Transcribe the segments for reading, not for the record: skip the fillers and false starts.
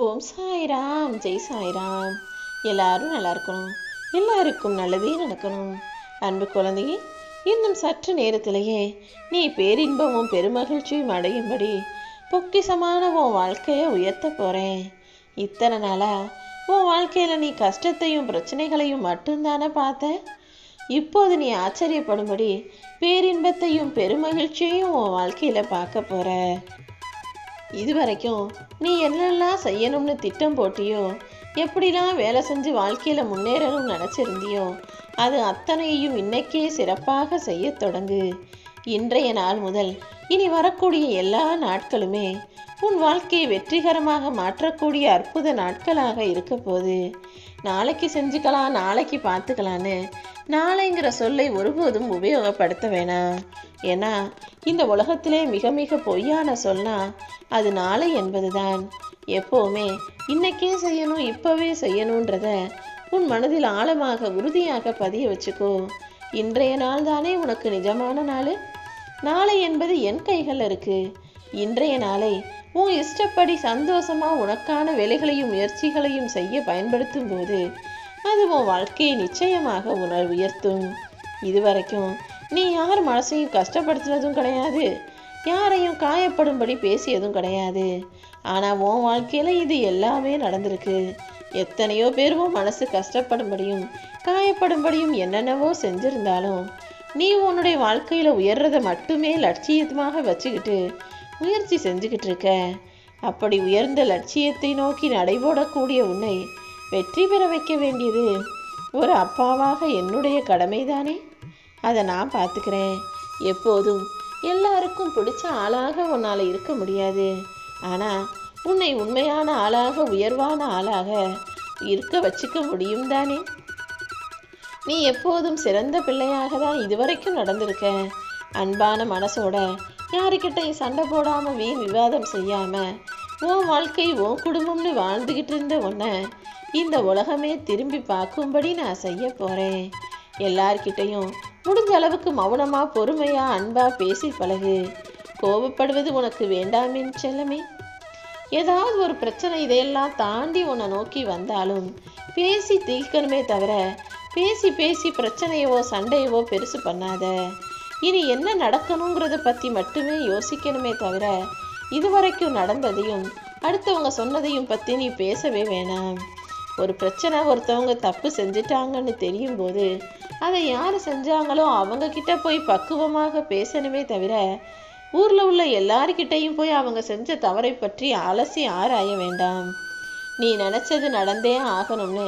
ஓம் சாய்ராம், ஜெய் சாய்ராம். எல்லாரும் நல்லா இருக்கணும், எல்லாருக்கும் நல்லதே நடக்கணும். அன்பு குழந்தையே, இன்னும் சற்று நேரத்திலேயே நீ பேரின்பமும் பெருமகிழ்ச்சியும் அடையும்படி பொக்கிசமான உன் வாழ்க்கையை உயர்த்த போறேன். இத்தனை நாளா உன் வாழ்க்கையில நீ கஷ்டத்தையும் பிரச்சனைகளையும் மட்டும்தானே பார்த்த. இப்போது நீ ஆச்சரியப்படும்படி பேரின்பத்தையும் பெருமகிழ்ச்சியையும் உன் வாழ்க்கையில பார்க்க போற. இதுவரைக்கும் நீ என்னெல்லாம் செய்யணும்னு திட்டம் போட்டியோ, எப்படிலாம் வேலை செஞ்சு வாழ்க்கையில முன்னேறணும்னு நினைச்சிருந்தியோ, அது அத்தனையும் இன்னைக்கே சிறப்பாக செய்ய தொடங்கு. இன்றைய நாள் முதல் இனி வரக்கூடிய எல்லா நாட்களுமே உன் வாழ்க்கையை வெற்றிகரமாக மாற்றக்கூடிய அற்புத நாட்களாக இருக்க போகுது. நாளைக்கு செஞ்சுக்கலாம், நாளைக்கு பார்த்துக்கலான்னு நாளைங்கிற சொல்லை ஒருபோதும் உபயோகப்படுத்த வேணாம். ஏன்னா இந்த உலகத்திலே மிக மிக பொய்யான சொல்னா அது நாளை என்பதுதான். எப்போவுமே இன்னைக்கே செய்யணும், இப்பவே செய்யணுன்றத உன் மனதில் ஆழமாக உறுதியாக பதிய வச்சுக்கோ. இன்றைய நாள் தானே உனக்கு நிஜமான நாள். நாளை என்பது என் கைகள் இருக்கு. இன்றைய நாளை உன் இஷ்டப்படி சந்தோஷமா உனக்கான வேலைகளையும் முயற்சிகளையும் செய்ய பயன்படுத்தும் போது அது உன் வாழ்க்கையை நிச்சயமாக உயர்த்தும். இதுவரைக்கும் நீ யார் மனசையும் கஷ்டப்படுத்தினதும் கிடையாது, யாரையும் காயப்படும்படி பேசியதும் கிடையாது. ஆனால் உன் வாழ்க்கையில் இது எல்லாமே நடந்திருக்கு. எத்தனையோ பேர் உன் மனசு கஷ்டப்படும்படியும் காயப்படும்படியும் என்னென்னவோ செஞ்சிருந்தாலும் நீ உன்னுடைய வாழ்க்கையில் உயர்றதை மட்டுமே லட்சியமாக வச்சுக்கிட்டு முயற்சி செஞ்சுக்கிட்டு இருக்க. அப்படி உயர்ந்த லட்சியத்தை நோக்கி நடைபோடக்கூடிய உன்னை வெற்றி பெற வைக்க வேண்டியது ஒரு அப்பாவாக என்னுடைய கடமைதானே. அதை நான் பார்த்துக்கிறேன். எப்போதும் எல்லாருக்கும் பிடிச்ச ஆளாக உன்னால் இருக்க முடியாது. ஆனால் உன்னை உண்மையான ஆளாக, உயர்வான ஆளாக இருக்க வச்சுக்க முடியும் தானே. நீ எப்போதும் சிறந்த பிள்ளையாக தான் இதுவரைக்கும் நடந்திருக்க. அன்பான மனசோட யாருக்கிட்டையும் சண்டை போடாமல் வீண் விவாதம் செய்யாமல் உன் வாழ்க்கை உன் குடும்பம்னு வாழ்ந்துக்கிட்டு இருந்த உன்னை இந்த உலகமே திரும்பி பார்க்கும்படி நான் செய்ய போகிறேன். எல்லார்கிட்டையும் முடிஞ்ச அளவுக்கு மௌனமாக, பொறுமையாக, அன்பாக பேசி பழகு. கோபப்படுவது உனக்கு வேண்டாமின் செல்லமே. ஏதாவது ஒரு பிரச்சனை இதையெல்லாம் தாண்டி உன்னை நோக்கி வந்தாலும் பேசி தீர்க்கணுமே தவிர பேசி பேசி பிரச்சனையவோ சண்டையவோ பெருசு பண்ணாத. இனி என்ன நடக்கணுங்கிறத பற்றி மட்டுமே யோசிக்கணுமே தவிர இதுவரைக்கும் நடந்ததையும் அடுத்தவங்க சொன்னதையும் பற்றி நீ பேசவே வேணாம். ஒரு பிரச்சனை, ஒருத்தவங்க தப்பு செஞ்சிட்டாங்கன்னு தெரியும் போது அதை யார் செஞ்சாங்களோ அவங்க கிட்ட போய் பக்குவமாக பேசணுமே தவிர ஊரில் உள்ள எல்லார்கிட்டையும் போய் அவங்க செஞ்ச தவறை பற்றி அலசி ஆராய வேண்டாம். நீ நினச்சது நடந்தே ஆகணும்னு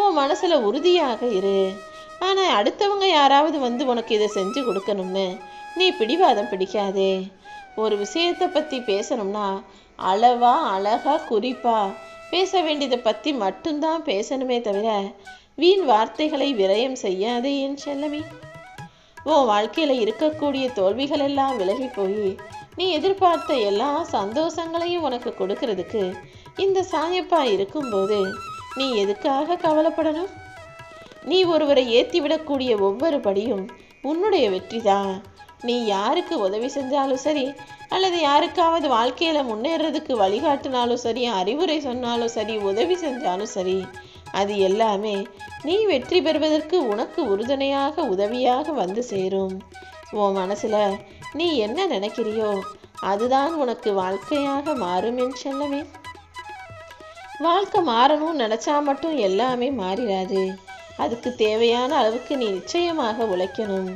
உன் மனசில் உறுதியாக இரு. ஆனால் அடுத்தவங்க யாராவது வந்து உனக்கு இதை செஞ்சு கொடுக்கணும்னு நீ பிடிவாதம் பிடிக்காதே. ஒரு விஷயத்தை பற்றி பேசணும்னா அளவா, அழகா, குறிப்பா பேச வேண்டியதை பற்றி மட்டும்தான் பேசணுமே தவிர வீண் வார்த்தைகளை விரயம் செய்யாதே என் செல்லமே. உன் வாழ்க்கையில் இருக்கக்கூடிய தோல்விகள் எல்லாம் விலகி போய் நீ எதிர்பார்த்த எல்லா சந்தோஷங்களையும் உனக்கு கொடுக்கறதுக்கு இந்த சாயப்பா இருக்கும்போது நீ எதுக்காக கவலைப்படணும்? நீ ஒருவரை ஏற்றி விடக்கூடிய ஒவ்வொரு படியும் உன்னுடைய வெற்றி தான். நீ யாருக்கு உதவி செஞ்சாலும் சரி, அல்லது யாருக்காவது வாழ்க்கையில் முன்னேறதுக்கு வழிகாட்டினாலும் சரி, அறிவுரை சொன்னாலும் சரி, உதவி செஞ்சாலும் சரி, அது எல்லாமே நீ வெற்றி பெறுவதற்கு உனக்கு உறுதுணையாக, உதவியாக வந்து சேரும். உன் மனசில் நீ என்ன நினைக்கிறியோ அதுதான் உனக்கு வாழ்க்கையாக மாறும் என் செல்லமே. வாழ்க்கை மாறணும்னு நினச்சா மட்டும் எல்லாமே மாறிடாது. அதுக்கு தேவையான அளவுக்கு நீ நிச்சயமாக உழைக்கணும்.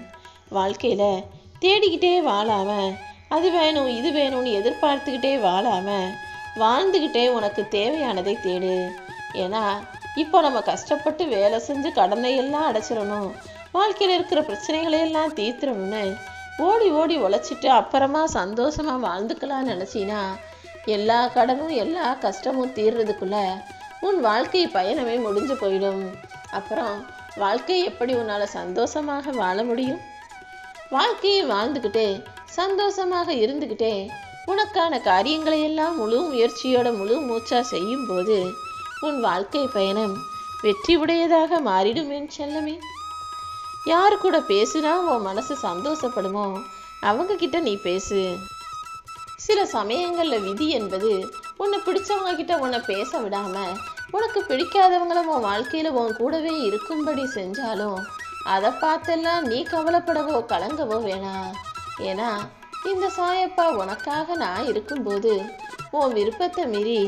வாழ்க்கையில் தேடிக்கிட்டே வாழாம அது வேணும் இது வேணும்னு எதிர்பார்த்துக்கிட்டே வாழாம வாழ்ந்துக்கிட்டே உனக்கு தேவையானதை தேடு. ஏன்னா இப்போ நம்ம கஷ்டப்பட்டு வேலை செஞ்சு கடனை எல்லாம் அடைச்சிடணும், வாழ்க்கையில் இருக்கிற பிரச்சனைகளையெல்லாம் தீர்த்துடணும்னு ஓடி ஓடி உழைச்சிட்டு அப்புறமா சந்தோஷமாக வாழ்ந்துக்கலாம்னு நினச்சின்னா எல்லா கடனும் எல்லா கஷ்டமும் தீர்றதுக்குள்ள உன் வாழ்க்கை பயணமே முடிஞ்சு போயிடும். அப்புறம் வாழ்க்கையை எப்படி உன்னால் சந்தோஷமாக வாழ முடியும்? வாழ்க்கையை வாழ்ந்துக்கிட்டே சந்தோஷமாக இருந்துக்கிட்டே உனக்கான காரியங்களை எல்லாம் முழு முயற்சியோட முழு மூச்சா செய்யும் போது உன் வாழ்க்கை பயணம் வெற்றி உடையதாக மாறிடும் என் செல்லமே. யாரு கூட பேசுனா உன் மனசு சந்தோஷப்படுமோ அவங்க கிட்ட நீ பேசு. சில சமயங்களில் விதி என்பது உன்னை பிடிச்சவங்க கிட்ட உன்னை பேச விடாம உனக்கு பிடிக்காதவங்களும் உன் வாழ்க்கையில உன் கூடவே இருக்கும்படி செஞ்சாலும் அதை பார்த்தெல்லாம் நீ கவலைப்படவோ கலங்கவோ வேணாம். ஏன்னா இந்த சாயப்பா உனக்காக நான் இருக்கும்போது உன் விருப்பத்தை மீறி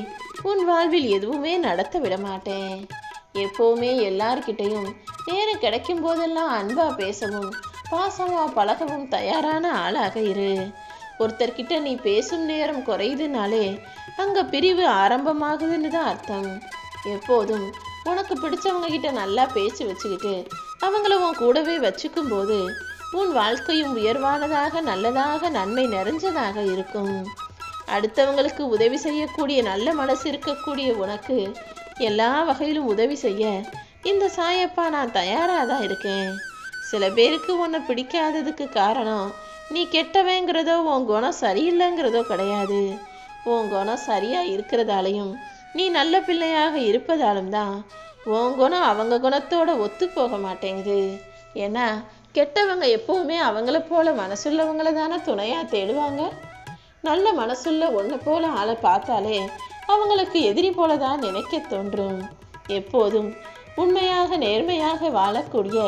உன் வாழ்வில் எதுவுமே நடத்த விட மாட்டேன். எப்போவுமே எல்லார்கிட்டையும் நேரம் கிடைக்கும் போதெல்லாம் அன்பா பேசவும் பாசமா பழகவும் தயாரான ஆளாக இரு. ஒருத்தர்கிட்ட நீ பேசும் நேரம் குறையுதுனாலே அங்க பிரிவு ஆரம்பமாகுதுன்னு தான் அர்த்தம். எப்போதும் உனக்கு பிடிச்சவங்க கிட்ட நல்லா பேச்சு வச்சுக்கிட்டு அவங்கள உன் கூடவே வச்சுக்கும் போது உன் வாழ்க்கையும் உயர்வானதாக நல்லதாக நன்மை நிறைஞ்சதாக இருக்கும். அடுத்தவங்களுக்கு உதவி செய்யக்கூடிய நல்ல மனசு இருக்கக்கூடிய உனக்கு எல்லா வகையிலும் உதவி செய்ய இந்த சாயப்பா நான் தயாராக தான் இருக்கேன். சில பேருக்கு உன்னை பிடிக்காததுக்கு காரணம் நீ கெட்டவேங்கிறதோ உன் குணம் சரியில்லைங்கிறதோ கிடையாது. உன் குணம் சரியா இருக்கிறதாலையும் நீ நல்ல பிள்ளையாக இருப்பதாலும் தான் உன் குணம் அவங்க குணத்தோட ஒத்து போக மாட்டேங்குது. ஏன்னா கெட்டவங்க எப்பவுமே அவங்கள போல மனசுள்ளவங்கள தானே துணையா தேடுவாங்க. நல்ல மனசுள்ள ஒன்றை போல ஆளை பார்த்தாலே அவங்களுக்கு எதிரி போல தான் நினைக்க தோன்றும். எப்போதும் உண்மையாக நேர்மையாக வாழக்கூடிய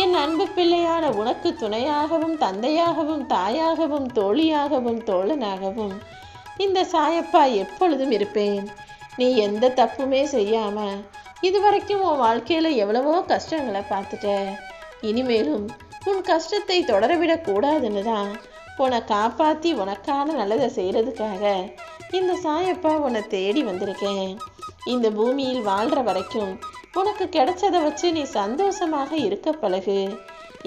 என் அன்பு பிள்ளையான உனக்கு துணையாகவும் தந்தையாகவும் தாயாகவும் தோழியாகவும் தோழனாகவும் இந்த சாயப்பா எப்பொழுதும் இருப்பேன். நீ எந்த தப்புமே செய்யாம இதுவரைக்கும் உன் வாழ்க்கையில எவ்வளவோ கஷ்டங்களை பார்த்துட்ட. இனிமேலும் உன் கஷ்டத்தை தொடரவிடக் கூடாதுன்னு தான் உன்னை காப்பாற்றி உனக்கான நல்லதை செய்கிறதுக்காக இந்த சாயப்பா உன்னை தேடி வந்திருக்கேன். இந்த பூமியில் வாழ்கிற வரைக்கும் உனக்கு கிடைச்சதை வச்சு நீ சந்தோஷமாக இருக்க பழகு.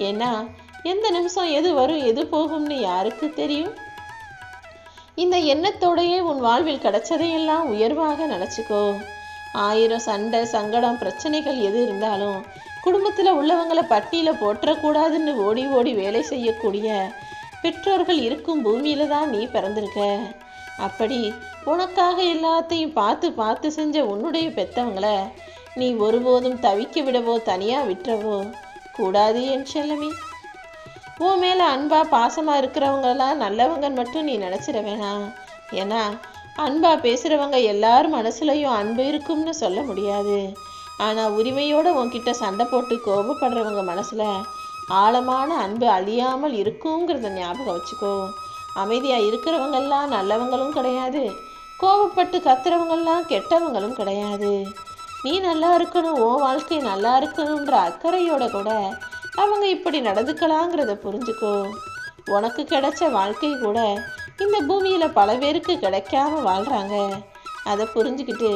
ஏன்னா எந்த நிமிஷம் எது வரும் எது போகும்னு யாருக்கு தெரியும். இந்த எண்ணத்தோடையே உன் வாழ்வில் கிடைச்சதையெல்லாம் உயர்வாக நினச்சிக்கோ. 1000 சண்டை சங்கடம் பிரச்சனைகள் எது இருந்தாலும் குடும்பத்தில் உள்ளவங்களை பட்டியல போற்றக்கூடாதுன்னு ஓடி ஓடி வேலை செய்யக்கூடிய பெற்றோர்கள் இருக்கும் பூமியில தான் நீ பிறந்திருக்க. அப்படி உனக்காக எல்லாத்தையும் பார்த்து பார்த்து செஞ்ச உன்னுடைய பெத்தவங்களை நீ ஒருபோதும் தவிக்க விடவோ தனியா விட்டுறவோ கூடாது என் செல்லமே. உன் மேல அன்பா பாசமா இருக்கிறவங்கெல்லாம் நல்லவங்கன்னு மட்டும் நீ நினைச்சிட வேணாம். ஏன்னா அன்பா பேசுறவங்க எல்லாரும் மனசுலையும் அன்பு இருக்கும்னு சொல்ல முடியாது. ஆனா உரிமையோட உன்கிட்ட சண்டை போட்டு கோபப்படுறவங்க மனசுல ஆழமான அன்பு அழியாமல் இருக்குங்கிறத ஞாபகம் வச்சுக்கோ. அமைதியா இருக்கிறவங்கெல்லாம் நல்லவங்களும் கிடையாது, கோபப்பட்டு கத்துறவங்கெல்லாம் கெட்டவங்களும் கிடையாது. நீ நல்லா இருக்கணும், உன் வாழ்க்கை நல்லா இருக்கணுன்ற அக்கறையோட கூட அவங்க இப்படி நடந்துக்கலாங்கிறத புரிஞ்சுக்கோ. உனக்கு கிடைச்ச வாழ்க்கை கூட இந்த பூமியில பல பேருக்கு கிடைக்காம வாழ்றாங்க. அதை புரிஞ்சுக்கிட்டு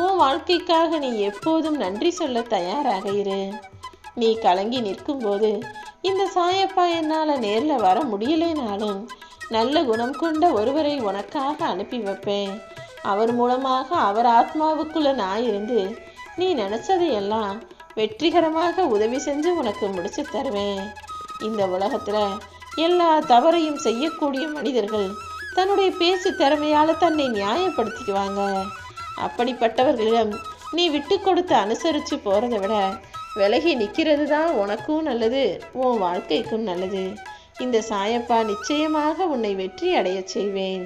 உன் வாழ்க்கைக்காக நீ எப்போதும் நன்றி சொல்ல தயாராக இரு. நீ கலங்கி நிற்கும்போது இந்த சாயப்பா என்னால் நேரில் வர முடியலைனாலும் நல்ல குணம் கொண்ட ஒருவரை உனக்காக அனுப்பி வைப்பேன். அவர் மூலமாக அவர் ஆத்மாவுக்குள்ள நான் இருந்து நீ நினைச்சதையெல்லாம் வெற்றிகரமாக உதவி செஞ்சு உனக்கு முடிச்சு தருவேன். இந்த உலகத்துல எல்லா தவறையும் செய்யக்கூடிய மனிதர்கள் தன்னுடைய பேச்சு திறமையால தன்னை நியாயப்படுத்திக்குவாங்க. அப்படிப்பட்டவர்களிடம் நீ விட்டு கொடுத்து அனுசரித்து போகிறத விட விலகி நிற்கிறது தான் உனக்கும் நல்லது, உன் வாழ்க்கைக்கும் நல்லது. இந்த சாயப்பா நிச்சயமாக உன்னை வெற்றி அடைய செய்வேன்.